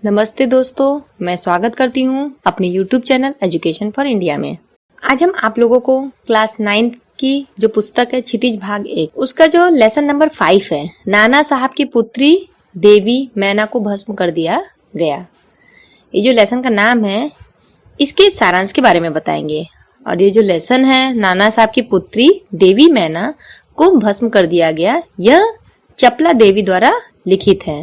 नमस्ते दोस्तों, मैं स्वागत करती हूँ अपने YouTube channel education for India में। आज हम आप लोगों को क्लास 9 की जो पुस्तक है क्षितिज भाग 1 उसका जो लेसन नंबर 5 है, नाना साहब की पुत्री देवी मैना को भस्म कर दिया गया। ये जो लेसन का नाम है इसके सारांश के बारे में बताएंगे। और ये जो लेसन है नाना साहब की पुत्री देवी मैना को भस्म कर दिया गया, यह चपला देवी द्वारा लिखित है।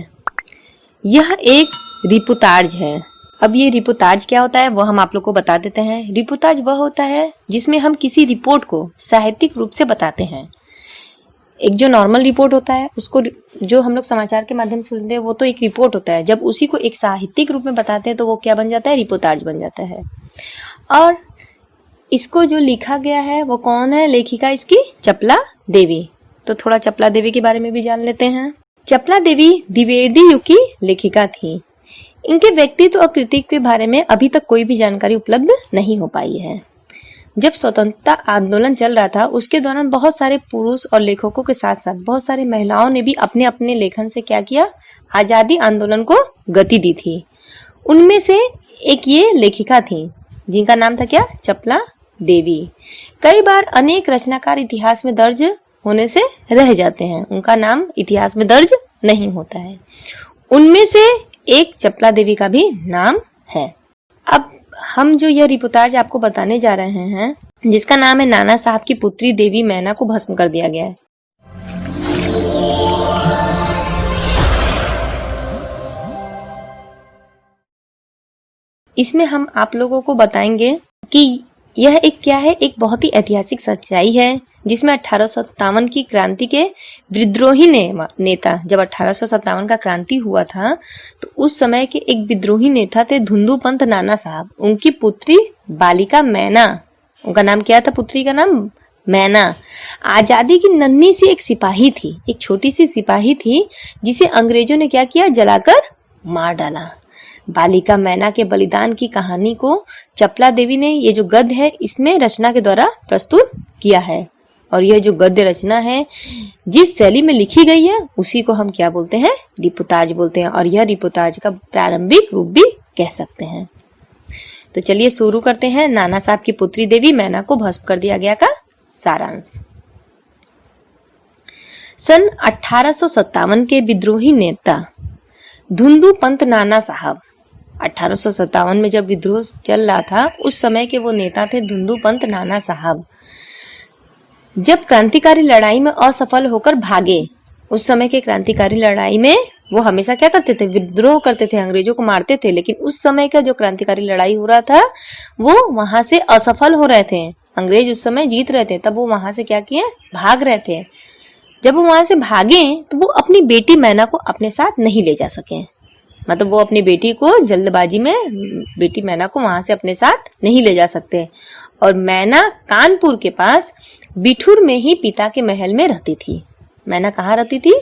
यह एक रिपोर्टाज है। अब ये रिपोर्टाज क्या होता है वो हम आप लोग को बता देते हैं। रिपोर्टाज वह होता है जिसमें हम किसी रिपोर्ट को साहित्यिक रूप से बताते हैं। एक जो नॉर्मल रिपोर्ट होता है उसको जो हम लोग समाचार के माध्यम से सुनते हैं वो तो एक रिपोर्ट होता है। जब उसी को एक साहित्यिक रूप में बताते हैं तो वो क्या बन जाता है, रिपोर्टाज बन जाता है। और इसको जो लिखा गया है वो कौन है, लेखिका इसकी चपला देवी। तो थोड़ा चपला देवी के बारे में भी जान लेते हैं। चपला देवी द्विवेदी युग की लेखिका थी। इनके व्यक्तित्व और कृतित्व के बारे में अभी तक कोई भी जानकारी उपलब्ध नहीं हो पाई है। जब स्वतंत्रता आंदोलन चल रहा था उसके दौरान बहुत सारे पुरुष और लेखकों के साथ साथ बहुत सारी महिलाओं ने भी अपने अपने लेखन से क्या किया, आजादी आंदोलन को गति दी थी। उनमें से एक ये लेखिका थी जिनका नाम था क्या, चपला देवी। कई बार अनेक रचनाकार इतिहास में दर्ज होने से रह जाते हैं, उनका नाम इतिहास में दर्ज नहीं होता है। उनमें से एक चपला देवी का भी नाम है। अब हम जो यह रिपोर्टाज आपको बताने जा रहे हैं जिसका नाम है नाना साहब की पुत्री देवी मैना को भस्म कर दिया गया है। इसमें हम आप लोगों को बताएंगे कि यह एक क्या है, एक बहुत ही ऐतिहासिक सच्चाई है जिसमें 1857 की क्रांति के विद्रोही नेता, जब 1857 का क्रांति हुआ था तो उस समय के एक विद्रोही नेता थे धुंधु पंत नाना साहब। उनकी पुत्री बालिका मैना, उनका नाम क्या था, पुत्री का नाम मैना, आजादी की नन्ही सी एक सिपाही थी, एक छोटी सी सिपाही थी जिसे अंग्रेजों ने क्या किया, जलाकर मार डाला। बालिका मैना के बलिदान की कहानी को चपला देवी ने ये जो गद्य है इसमें रचना के द्वारा प्रस्तुत किया है। और यह जो गद्य रचना है जिस शैली में लिखी गई है उसी को हम क्या बोलते हैं, रिपोर्टाज बोलते हैं। और यह रिपोर्टाज का प्रारंभिक रूप भी कह सकते हैं। तो चलिए शुरू करते हैं नाना साहब की पुत्री देवी मैना को भस्म कर दिया गया का सारांश। सन 1857 के विद्रोही नेता धुंधु पंत नाना साहब, 1857 में जब विद्रोह चल रहा था उस समय के वो नेता थे धुंधु पंत नाना साहब। जब क्रांतिकारी लड़ाई में असफल होकर भागे, उस समय के क्रांतिकारी लड़ाई में वो हमेशा क्या करते थे, विद्रोह करते थे, अंग्रेजों को मारते थे। लेकिन उस समय का जो क्रांतिकारी लड़ाई हो रहा था वो वहां से असफल हो रहे थे, अंग्रेज उस समय जीत रहे थे, तब वो वहां से क्या किए, भाग रहे थे। जब वो वहां से भागे तो वो अपनी बेटी मैना को अपने साथ नहीं ले जा सके। मतलब वो अपनी बेटी को जल्दबाजी में, बेटी मैना को वहां से अपने साथ नहीं ले जा सकते। और मैना कानपुर के पास बिठूर में ही पिता के महल में रहती थी। मैना कहाँ रहती थी,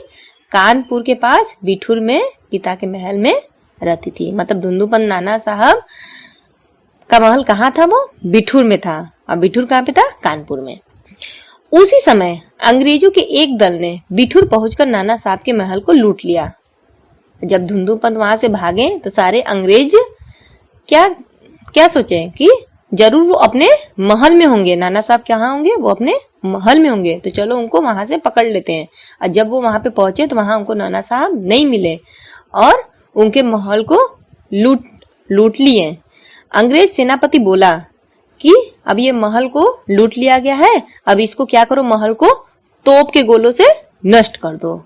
कानपुर के पास बिठूर में पिता के महल में रहती थी। मतलब धुंधुपंत नाना साहब का महल कहाँ था, वो बिठूर में था। और बिठूर कहाँ पे था, कानपुर में। उसी समय अंग्रेजों के एक दल ने बिठूर पहुंचकर नाना साहब के महल को लूट लिया। जब धुंधुपंत वहां से भागे तो सारे अंग्रेज क्या सोचे कि जरूर वो अपने महल में होंगे, नाना साहब कहाँ होंगे, वो अपने महल में होंगे, तो चलो उनको वहां से पकड़ लेते हैं। और जब वो वहां पे पहुंचे तो वहां उनको नाना साहब नहीं मिले और उनके महल को लूट लिए। अंग्रेज सेनापति बोला कि अब ये महल को लूट लिया गया है, अब इसको क्या करो, महल को तोप के गोलों से नष्ट कर दो।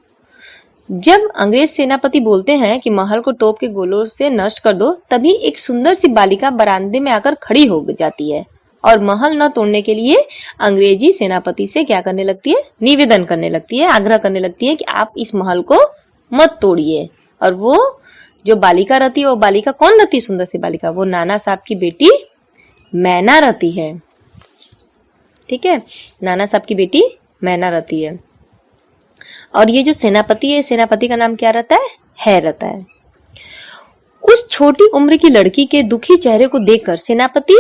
जब अंग्रेज सेनापति बोलते हैं कि महल को तोप के गोलों से नष्ट कर दो, तभी एक सुंदर सी बालिका बरामदे में आकर खड़ी हो जाती है और महल न तोड़ने के लिए अंग्रेजी सेनापति से क्या करने लगती है, निवेदन करने लगती है, आग्रह करने लगती है कि आप इस महल को मत तोड़िए। और वो जो बालिका रहती है, वो बालिका कौन रहती है, सुंदर सी बालिका, वो नाना साहब की बेटी मैना रहती है। ठीक है, नाना साहब की बेटी मैना रहती है। और ये जो सेनापति है, सेनापति का नाम क्या रहता है रहता है। उस छोटी उम्र की लड़की के दुखी चेहरे को देखकर सेनापति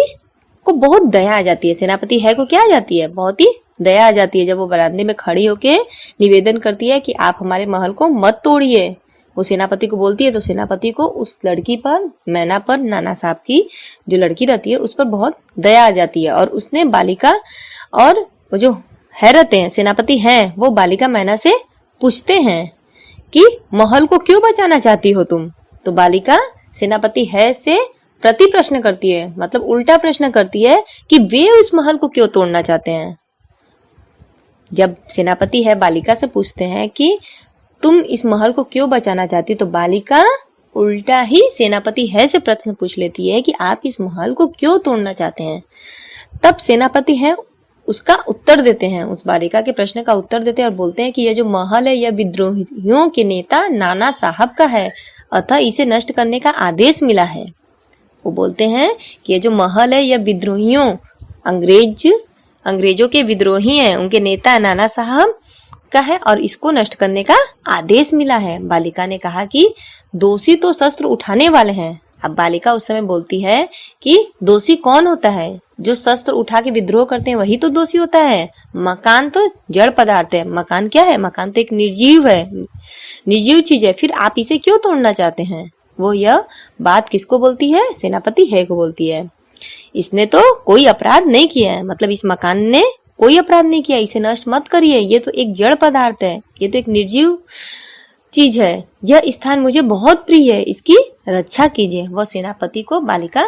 को बहुत दया आ जाती है। सेनापति है को क्या आ जाती है, बहुत ही दया आ जाती है। जब वो बरामदे में खड़ी होके निवेदन करती है कि आप हमारे महल को मत तोड़िए, वो सेनापति को बोलती है तो सेनापति को उस लड़की पर, मैना पर, नाना साहब की जो लड़की रहती है उस पर बहुत दया आ जाती है। और उसने बालिका और वो जो हैरत है सेनापति हैं वो बालिका मैना से पूछते हैं कि महल को क्यों बचाना चाहती हो तुम। तो बालिका सेनापति है से प्रति प्रश्न करती है, मतलब उल्टा प्रश्न करती है कि वे उस महल को क्यों तोड़ना चाहते हैं। जब सेनापति है बालिका से पूछते हैं कि तुम इस महल को क्यों बचाना चाहती हो, तो बालिका उल्टा ही सेनापति है से प्रश्न पूछ लेती है कि आप इस महल को क्यों तोड़ना चाहते हैं। तब सेनापति है उसका उत्तर देते हैं, उस बालिका के प्रश्न का उत्तर देते हैं और बोलते हैं कि यह जो महल है यह विद्रोहियों के नेता नाना साहब का है, अतः इसे नष्ट करने का आदेश मिला है। वो बोलते हैं कि यह जो महल है यह विद्रोहियों, अंग्रेजों के विद्रोही हैं, उनके नेता नाना साहब का है और इसको नष्ट करने का आदेश मिला है। बालिका ने कहा कि दोषी तो शस्त्र उठाने वाले हैं। अब बालिका उस समय बोलती है कि दोषी कौन होता है, जो शस्त्र उठा के विद्रोह करते हैं वही तो दोषी होता है। मकान तो जड़ पदार्थ है, मकान क्या है, मकान तो एक निर्जीव है, निर्जीव चीज है, फिर आप इसे क्यों तोड़ना चाहते हैं। वो यह बात किसको बोलती है, सेनापति है को बोलती है। इसने तो कोई अपराध नहीं किया है, मतलब इस मकान ने कोई अपराध नहीं किया, इसे नष्ट मत करिए, ये तो एक जड़ पदार्थ है, ये तो एक निर्जीव चीज है, यह स्थान मुझे बहुत प्रिय है, इसकी रक्षा कीजिए। वह सेनापति को बालिका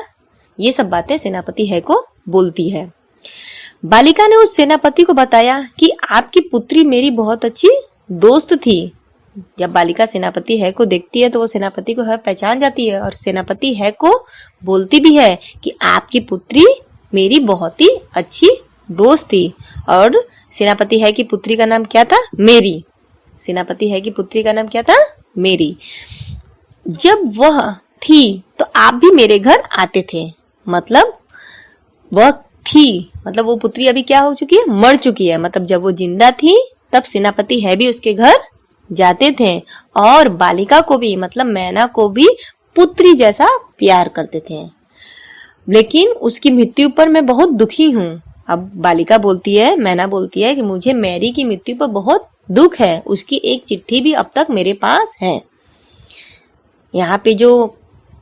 ये सब बातें सेनापति है को बोलती है। बालिका ने उस सेनापति को बताया कि आपकी पुत्री मेरी बहुत अच्छी दोस्त थी। जब बालिका सेनापति है को देखती है तो वो सेनापति को है पहचान जाती है और सेनापति है को बोलती भी है कि आपकी पुत्री मेरी बहुत ही अच्छी दोस्त थी। और सेनापति है की पुत्री का नाम क्या था, मेरी। सेनापति है की पुत्री का नाम क्या था, मेरी। जब वह थी तो आप भी मेरे घर आते थे, मतलब वह थी, मतलब वो पुत्री अभी क्या हो चुकी है, मर चुकी है। मतलब जब वो जिंदा थी तब सेनापति है भी उसके घर जाते थे और बालिका को भी, मतलब मैना को भी पुत्री जैसा प्यार करते थे। लेकिन उसकी मृत्यु पर मैं बहुत दुखी हूँ। अब बालिका बोलती है, मैना बोलती है कि मुझे मैरी की मृत्यु पर बहुत दुख है, उसकी एक चिट्ठी भी अब तक मेरे पास है। यहाँ पे जो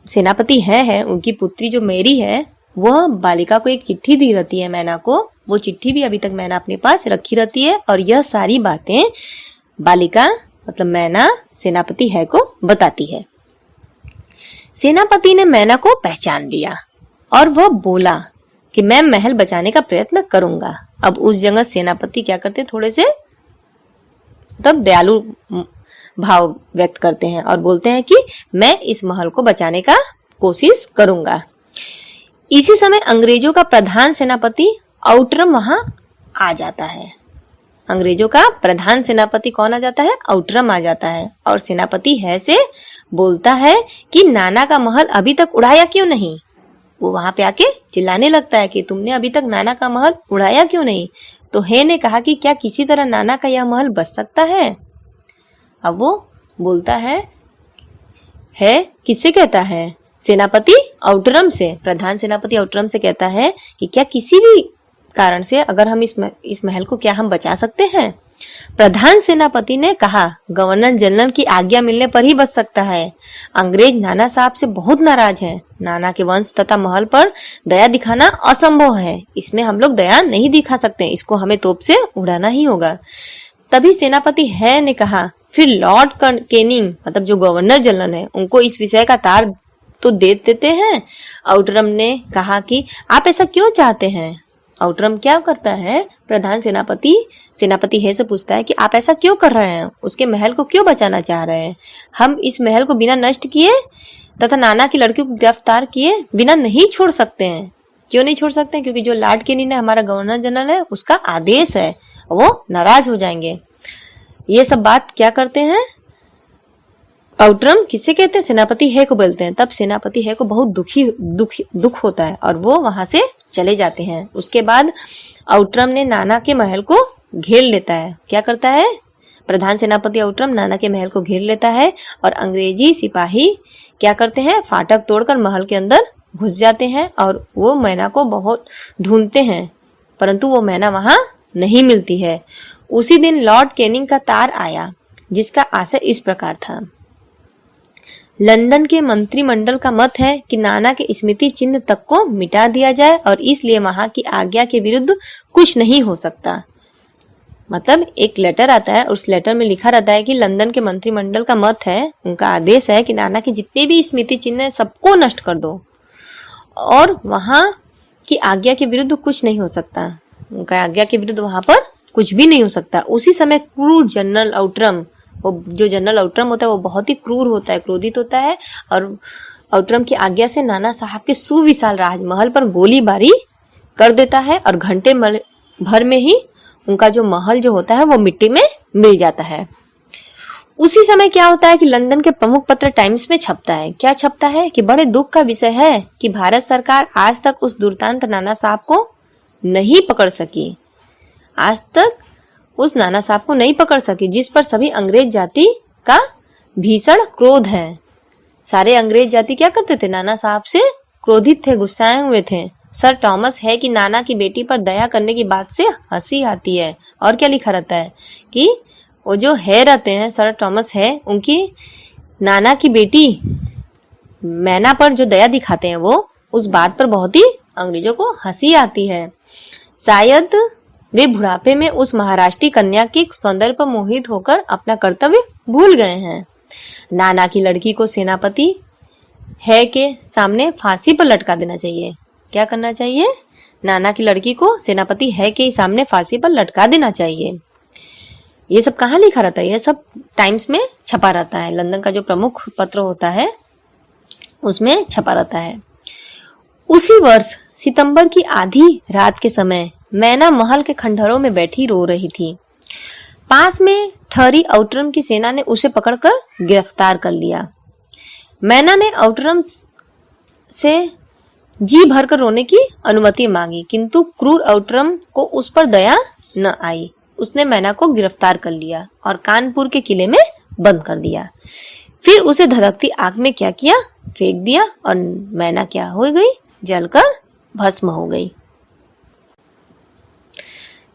सेनापति है उनकी पुत्री जो मेरी है वह बालिका को एक चिट्ठी दी रहती है मैना को, वो चिट्ठी भी अभी तक मैना अपने पास रखी रहती है और यह सारी बातें बालिका मतलब मैना सेनापति है को बताती है। सेनापति ने मैना को पहचान लिया और वह बोला कि मैं महल बचाने का प्रयत्न करूंगा। अब उस जगह सेनापति क्या करते, थोड़े से तब दयालु भाव व्यक्त करते हैं और बोलते हैं कि मैं इस महल को बचाने का कोशिश करूंगा। इसी समय अंग्रेजों का प्रधान सेनापति आउटरम वहां आ जाता है। अंग्रेजों का प्रधान सेनापति कौन आ जाता है, आउटरम आ जाता है और सेनापति है से बोलता है कि नाना का महल अभी तक उड़ाया क्यों नहीं। वो वहां पे आके चिल्लाने लगता है कि तुमने अभी तक नाना का महल उड़ाया क्यों नहीं। तो है ने कहा कि क्या किसी तरह नाना का यह महल बच सकता है। अब वो बोलता है किससे कहता है, सेनापति आउटरम से, प्रधान सेनापति आउटरम से कहता है कि क्या किसी भी कारण से अगर हम इस महल को क्या हम बचा सकते हैं। प्रधान सेनापति ने कहा गवर्नर जनरल की आज्ञा मिलने पर ही बच सकता है। अंग्रेज नाना साहब से बहुत नाराज हैं। नाना के वंश तथा महल पर दया दिखाना असंभव है, इसमें हम लोग दया नहीं दिखा सकते, इसको हमें तोप से उड़ाना ही होगा। तभी सेनापति है ने कहा फिर लॉर्ड कैनिंग मतलब जो गवर्नर जनरल है उनको इस विषय का तार तो दे देते हैं। आउटरम ने कहा कि आप ऐसा क्यों चाहते हैं। आउटरम क्या करता है, प्रधान सेनापति है से पूछता है कि आप ऐसा क्यों कर रहे हैं, उसके महल को क्यों बचाना चाह रहे हैं। हम इस महल को बिना नष्ट किए तथा नाना की लड़की को गिरफ्तार किए बिना नहीं छोड़ सकते हैं। क्यों नहीं छोड़ सकते हैं, क्योंकि जो लॉर्ड कैनिंग है हमारा गवर्नर जनरल है उसका आदेश है, वो नाराज हो जाएंगे। ये सब बात क्या करते हैं, आउटरम किसे कहते हैं, सेनापति है को बोलते हैं। तब सेनापति है को बहुत दुख होता है और वो वहां से चले जाते हैं। उसके बाद आउटरम ने नाना के महल को घेर लेता है। क्या करता है, प्रधान सेनापति आउटरम नाना के महल को घेर लेता है और अंग्रेजी सिपाही क्या करते हैं, फाटक तोड़कर महल के अंदर घुस जाते हैं और वो मैना को बहुत ढूंढते हैं, परंतु वो मैना वहां नहीं मिलती है। उसी दिन लॉर्ड कैनिंग का तार आया जिसका आशय इस प्रकार था। लंदन के मंत्रिमंडल का मत है कि नाना के स्मृति चिन्ह तक को मिटा दिया जाए और इसलिए वहां की आज्ञा के विरुद्ध कुछ नहीं हो सकता। मतलब एक लेटर आता है, उस लेटर में लिखा रहता है कि लंदन के मंत्रिमंडल का मत है, उनका आदेश है कि नाना के जितने भी स्मृति चिन्ह है सबको नष्ट कर दो और वहां की आज्ञा के विरुद्ध कुछ नहीं हो सकता। उनका आज्ञा के विरुद्ध वहां पर कुछ भी नहीं हो सकता। उसी समय क्रूर जनरल आउट्रम, वो जो जनरल आउट्रम होता है वो बहुत ही क्रूर होता है, क्रोधित होता है और आउट्रम की आज्ञा से नाना साहब के सुविशाल राजमहल पर गोलीबारी कर देता है और घंटे भर में ही उनका जो महल जो होता है वो मिट्टी में मिल जाता है। उसी समय क्या होता है कि लंदन के प्रमुख पत्र टाइम्स में छपता है। क्या छपता है कि बड़े दुख का विषय है कि भारत सरकार आज तक उस दुर्दांत नाना साहब को नहीं पकड़ सकी, आज तक उस नाना साहब को नहीं पकड़ सकी जिस पर सभी अंग्रेज जाति का भीषण क्रोध है। सारे अंग्रेज जाति क्या करते थे, नाना साहब से क्रोधित थे, गुस्साए हुए थे। सर टॉमस है कि नाना की बेटी पर दया करने की बात से हंसी आती है। और क्या लिखा रहता है कि वो जो है रहते हैं, सर टॉमस है, उनकी नाना की बेटी मैना पर जो दया दिखाते हैं वो उस बात पर बहुत ही अंग्रेजों को हंसी आती है। शायद वे बुढ़ापे में उस महाराष्ट्री कन्या के सौंदर्य पर मोहित होकर अपना कर्तव्य भूल गए हैं। नाना की लड़की को सेनापति है के सामने फांसी पर लटका देना चाहिए। क्या करना चाहिए, नाना की लड़की को सेनापति है के सामने फांसी पर लटका देना चाहिए। ये सब कहाँ लिखा रहता है, ये सब टाइम्स में छपा रहता है। लंदन का जो प्रमुख पत्र होता है उसमें छपा रहता है। उसी वर्ष सितंबर की आधी रात के समय मैना महल के खंडहरों में बैठी रो रही थी। पास में ठहरी आउट्रम की सेना ने उसे पकड़कर गिरफ्तार कर लिया। मैना ने आउट्रम से जी भरकर रोने की अनुमति मांगी, किंतु क्रूर आउट्रम को उस पर दया न आई। उसने मैना को गिरफ्तार कर लिया और कानपुर के किले में बंद कर दिया। फिर उसे धधकती आग में क्या किया, फेंक दिया और मैना क्या हो गई, जलकर भस्म हो गई।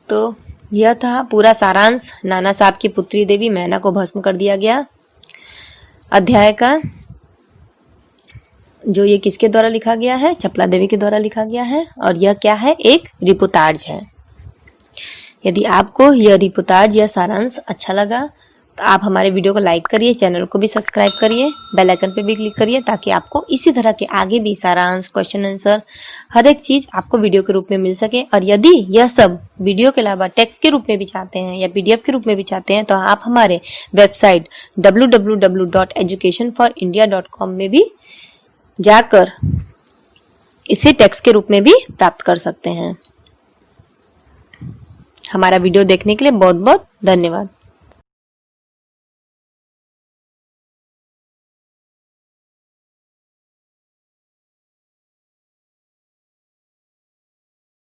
तो यह था पूरा सारांश। नाना साहब की पुत्री देवी मैना को भस्म कर दिया गया अध्याय का। जो ये किसके द्वारा लिखा गया है, चपला देवी के द्वारा लिखा गया है। और यह क्या है, एक रिपोर्टाज है। यदि आपको यह रिपोर्टाज या सारांश अच्छा लगा तो आप हमारे वीडियो को लाइक करिए, चैनल को भी सब्सक्राइब करिए, बेल आइकन पे भी क्लिक करिए ताकि आपको इसी तरह के आगे भी सारांश, क्वेश्चन आंसर, हर एक चीज आपको वीडियो के रूप में मिल सके। और यदि यह सब वीडियो के अलावा टेक्स्ट के रूप में भी चाहते हैं या PDF के रूप में भी चाहते हैं तो आप हमारे वेबसाइट www.educationforindia.com में भी जाकर इसे टेक्स्ट के रूप में भी प्राप्त कर सकते हैं। हमारा वीडियो देखने के लिए बहुत बहुत धन्यवाद।